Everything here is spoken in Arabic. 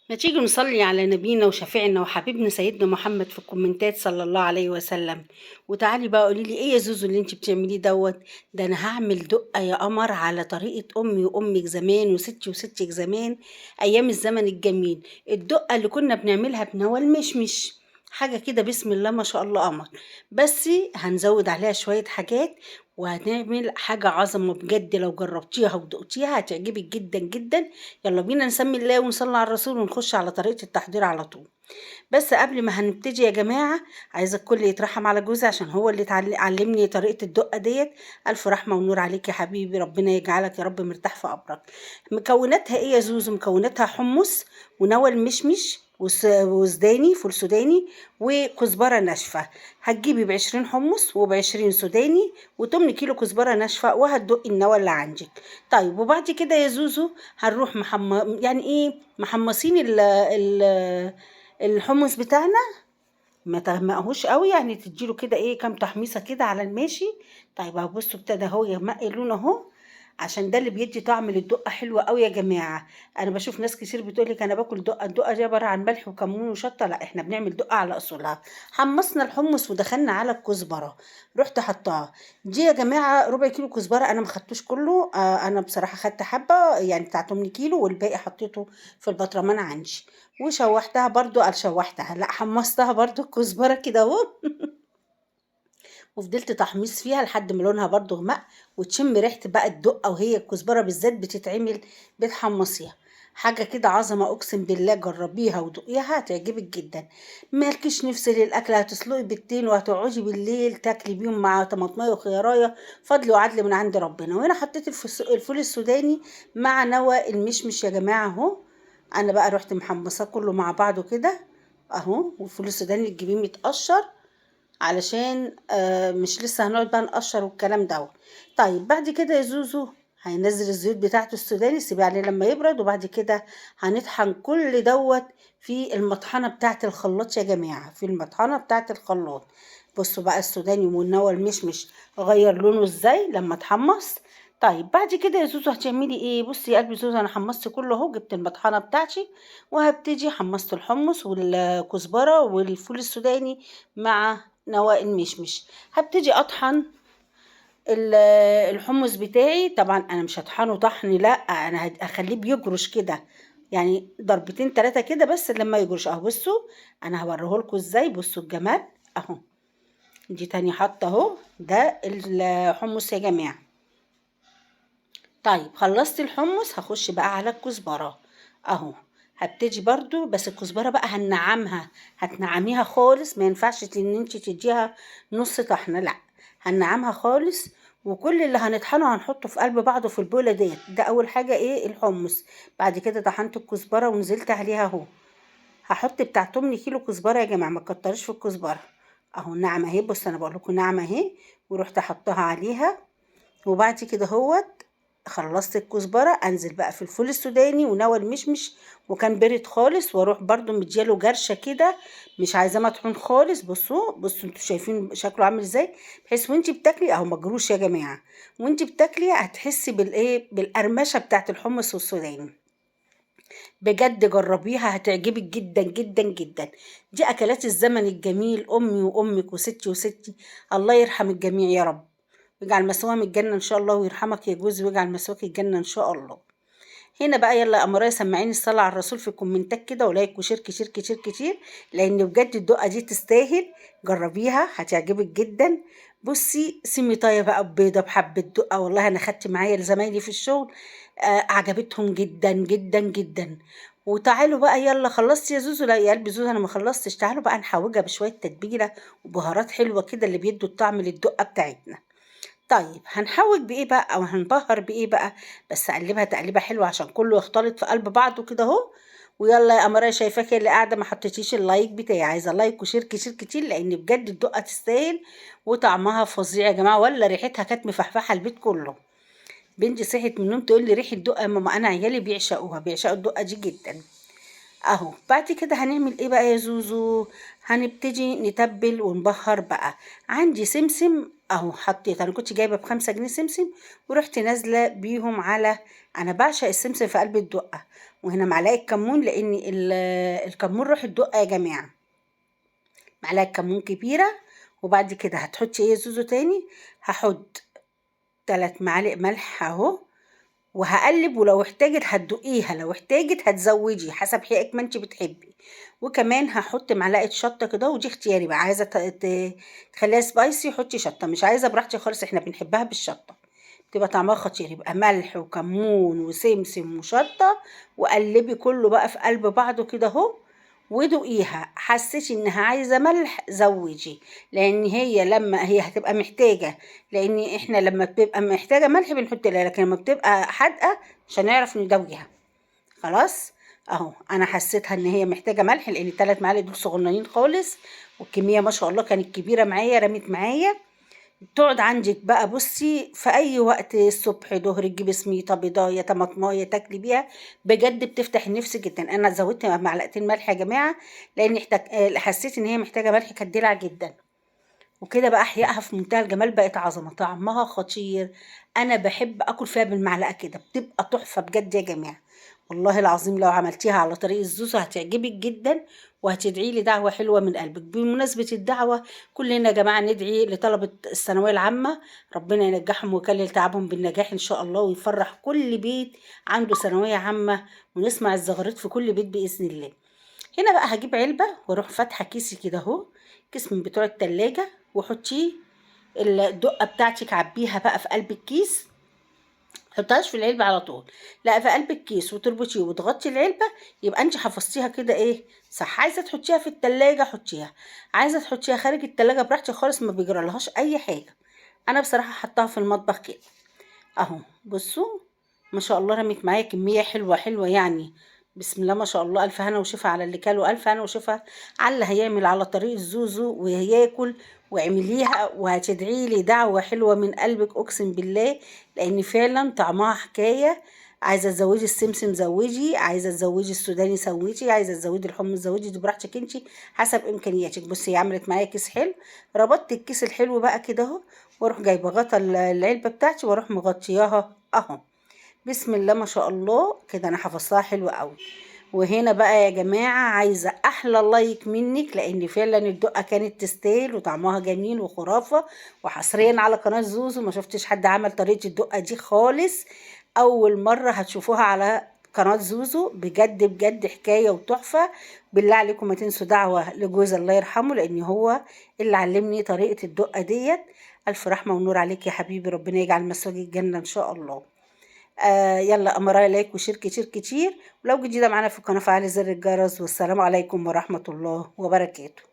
ما تيجي نصلي على نبينا وشفيعنا وحبيبنا سيدنا محمد في الكومنتات صلى الله عليه وسلم. وتعالي بقى قولي لي ايه يا زوزو اللي انت بتعمليه دوت. ده انا هعمل دقه يا قمر على طريقه امي وامك زمان وستي وستك زمان، ايام الزمن الجميل. الدقه اللي كنا بنعملها بنوى المشمش، حاجه كده بسم الله ما شاء الله قمر. بس هنزود عليها شويه حاجات، وهنعمل حاجه عظمه بجد. لو جربتيها ودقتيها هتعجبك جدا جدا. يلا بينا نسمي الله ونصلي على الرسول ونخش على طريقة التحضير على طول. بس قبل ما هنبتدي يا جماعة، عايزة الكل يترحم على جوزي عشان هو اللي علمني طريقة الدقة ديت. ألف رحمة ونور عليك يا حبيبي، ربنا يجعلك يا رب مرتاح في قبرك. مكوناتها ايه يا زوزو؟ مكوناتها حمص ونوى المشمش وسوداني، فول سوداني، وكزبرة ناشفة. هتجيبي ب20 حمص وب20 سوداني و8 كيلو كزبرة ناشفة، وهتدقي النوى اللي عندك. طيب وبعد كده يا زوزو هنروح يعني ايه، محمصين الحمص بتاعنا. ما تغمقهوش قوي، يعني تديله كده ايه كام تحميصه كده على الماشي. طيب اهو بصوا ابتدى اهو يغمق لونه اهو، عشان ده اللي بيدي طعم للدقه حلوه قوي يا جماعه. انا بشوف ناس كتير بتقول لك انا باكل دقه، الدقه دي عباره عن ملح وكمون وشطه. لا، احنا بنعمل دقه على اصولها. حمصنا الحمص ودخلنا على الكزبره، رحت حطاها. دي يا جماعه ربع كيلو كزبره، انا ما خدتوش كله. انا بصراحه خدت حبه يعني بتاع 8 كيلو، والباقي حطيته في البطرمان عندي. وشوحتها برضو، قال شوحتها لا حمصتها برضو الكزبرة كده اهو. وفضلت تحميص فيها لحد ما لونها برضو غمق، وتشم ريحة بقى الدقة، وهي الكزبرة بالذات بتتعمل بتحمصيها. حاجة كده عظمة أقسم بالله، جربيها ودقيها هتعجبك جدا. مالكيش نفس للأكل، هتسلقي بيضتين وهتقعدي بالليل تاكلي بيهم مع طماطمية وخيارية، فضل وعدل من عند ربنا. وهنا حطيت الفول السوداني مع نوى المشمش يا جماعة اهو. أنا بقى رحت محمصاه كله مع بعضه كده اهو. والفول السوداني تجيبيه متقشر، علشان مش لسه هنقعد بقى نقشر والكلام دوت. طيب بعد كده يا زوزو هينزل الزيوت بتاعته السوداني، سيبيه عليه لما يبرد. وبعد كده هنطحن كل دوت في المطحنة بتاعة الخلاط يا جماعة، في المطحنة بتاعة الخلاط. بصوا بقى السوداني والنوى المشمش غير لونه ازاي لما اتحمص. طيب بعد كده يا زوزو هتعملي ايه؟ بصي يا قلبي زوزو، انا حمصت كله اهو، جبت المطحنة بتاعتي وهبتدي حمصت الحمص والكزبرة والفول السوداني مع نوى المشمش. هبتدي اطحن ال- الحمص بتاعي. طبعا انا مش هطحنه طحن، لا انا هخليه بيجرش كده، يعني ضربتين تلاتة كده بس لما يجرش اهو. بصوا انا هوريهولكوا ازاي، بصوا الجمال اهو. دي تاني حطه اهو، ده الحمص يا جماعة. طيب خلصت الحمص، هخش بقى على الكزبرة اهو. هبتدي برضو، بس الكزبرة بقى هنعمها، هتنعميها خالص، ما ينفعش ان انت تديها نص طحنة، لا هنعمها خالص. وكل اللي هنطحنه هنحطه في قلب بعضه في البولة ديت. ده اول حاجة ايه الحمص. بعد كده طحنت الكزبرة ونزلت عليها اهو. هحط بتاع 8 كيلو كزبرة يا جماعة، ما تكترش في الكزبرة اهو. ناعمة اهي، بص انا بقول لكم ناعمة اهي. ورحت احطها عليها. وبعد كده هوت خلصت الكزبرة، انزل بقى في الفول السوداني ونوى المشمش، وكان بارد خالص، واروح برضو مدياله جرشة كده، مش عايزاه مطحون خالص. بصوا بصوا انتوا شايفين شكله عامل ازاي، بحيث وانتي بتاكلي اهو مجروش يا جماعة. وانتي بتاكلي هتحسي بالايه، بالقرمشة بتاعت الحمص والسوداني. بجد جربيها هتعجبك جدا جدا جدا. دي اكلات الزمن الجميل، امي وامك وستي وستي. الله يرحم الجميع يا رب، ويجعل مثواهم الجنة إن شاء الله، ويرحمك يا جوزي ويجعل مثواك الجنة إن شاء الله. هنا بقى يلا يا أمرايا سمعيني الصلاة على الرسول في الكومنتات كده، ولايك وشير كتير كتير كتير، لأن بجد الدقة دي تستاهل. جربيها هتعجبك جدا. بصي سمي طاية بقى ببيضة بحبة دقة، والله أنا خدت معايا لزمايلي في الشغل، عجبتهم جدا جدا جدا. وتعالوا بقى يلا، خلصت يا زوزو؟ لا يا قلبي زوزو انا ما خلصتش. تعالوا بقى نحوجها بشويه تتبيله وبهارات حلوه كده اللي بيدوا الطعم للدقه بتاعتنا. طيب هنحوج بايه بقى او هنبهر بايه بقى؟ بس اقلبها تقليبه حلوه عشان كله يختلط في قلب بعضه كده اهو. ويلا يا اماره، شايفاك اللي قاعده ما حطيتيش اللايك بتاعي، عايزه لايك وشير كتير كتير، لان بجد الدقه تستاهل. وطعمها فظيع يا جماعه، ولا ريحتها كانت مفحفحه البيت كله. بنتي صحت من النوم تقول لي ريحه دقه يا ماما، انا عيالي بيعشقوها، بيعشقوا الدقه دي جدا اهو. بعد كده هنعمل ايه بقى يا زوزو؟ هنبتدي نتبل ونبهر بقى. عندي سمسم اهو حطيت، انا كنت جايبه ب5 جنيه سمسم ورحت نازله بيهم على، انا بعشق السمسم في قلب الدقه. وهنا معلقه كمون، لان الكمون روح الدقه يا جماعه. معلقه كمون كبيره. وبعد كده هتحطي ايه يا زوزو تاني؟ هحط 3 معالق ملح اهو، وهقلب، ولو احتاجت هتدقيها، لو احتاجت هتزودي حسب حقك ما انت بتحبي. وكمان هحط معلقه شطه كده، ودي اختياري بقى، عايزه تخليها سبايسي حطي شطه، مش عايزه براحتي خالص، احنا بنحبها بالشطه بتبقى طعمها خطير. يبقى ملح وكمون وسمسم وشطه، وقلبي كله بقى في قلب بعضه كده اهو. ودوقيها، حسيتي انها عايزه ملح زودي، لان هي لما هي هتبقى محتاجه، لان احنا لما بتبقى محتاجه ملح بنحط لها، لكن لما بتبقى حادقه مش هنعرف ندويها. خلاص. اهو انا حسيتها ان هي محتاجه ملح، لان ال3 معالق دول صغننين خالص، والكميه ما شاء الله كانت كبيره معايا، رمت معايا. تقعد عندك بقى، بصي في اي وقت، الصبح ظهر، تجيبي سميطه بيضايه طماطمايه تاكلي بيها، بجد بتفتح النفس جدا. انا زودت معلقتين ملح يا جماعه، لان حسيت ان هي محتاجه ملح، كانت دلع جدا. وكده بقى احيائها في منتهى الجمال، بقت عظمه، طعمها خطير. انا بحب اكل فيها بالمعلقه كده، بتبقى تحفه بجد يا جماعه. والله العظيم لو عملتيها على طريق الزوزو هتعجبك جدا، وهتدعي لي دعوه حلوه من قلبك. بمناسبه الدعوه، كلنا يا جماعه ندعي لطلبه الثانويه العامه، ربنا ينجحهم ويكلل تعبهم بالنجاح ان شاء الله، ويفرح كل بيت عنده ثانويه عامه، ونسمع الزغاريت في كل بيت باذن الله. هنا بقى هجيب علبة واروح فاتحة كيسي كده اهو، كيس من بتوع التلاجة، وحطيه الدقة بتاعتك، عبيها بقى في قلب الكيس. حطهاش في العلبة على طول، لا في قلب الكيس، وتربطيه وتغطي العلبة. يبقى انت حفظتيها كده ايه صح. عايزة تحطيها في التلاجة حطيها، عايزة تحطيها خارج التلاجة براحتك خالص، ما بيجرالهاش اي حاجة. انا بصراحة حطها في المطبخ كده اهو. بصوا ما شاء الله، رميت معايا كمية حلوة حلوة يعني. بسم الله ما شاء الله، ألف هنا وشفا على اللي كان، وألف هنا وشفا على اللي هيعمل على طريق الزوزو وهياكل. واعمليها وهتدعي لي دعوة حلوة من قلبك أقسم بالله، لأن فعلا طعمها حكاية. عايزة تزوجي السمسم زوجي، عايزة تزوجي السوداني زوجي، عايزة تزوجي الحمص زوجي، دي براحتك انتي حسب إمكانياتك. بصي هي عملت معايا كيس حلو، ربطت الكيس الحلو بقى كده اهو، واروح جايبه غطا العلبه بتاعتي، واروح مغطياها اهو. بسم الله ما شاء الله، كده انا حفظتها حلوه قوي. وهنا بقى يا جماعه عايزه احلى لايك منك، لان فعلا الدقه كانت تستاهل، وطعمها جميل وخرافه. وحصريا على قناه زوزو، ما شفتش حد عمل طريقه الدقه دي خالص، اول مره هتشوفوها على قناه زوزو، بجد بجد حكايه وتحفه. بالله عليكم ما تنسوا دعوه لجوز الله يرحمه، لان هو اللي علمني طريقه الدقه ديت. الف رحمه ونور عليك يا حبيبي، ربنا يجعل مسواك الجنه ان شاء الله. يلا أمراء لايك وشير كتير كتير، ولو جديدة معانا في القناة فعلي زر الجرس. والسلام عليكم ورحمة الله وبركاته.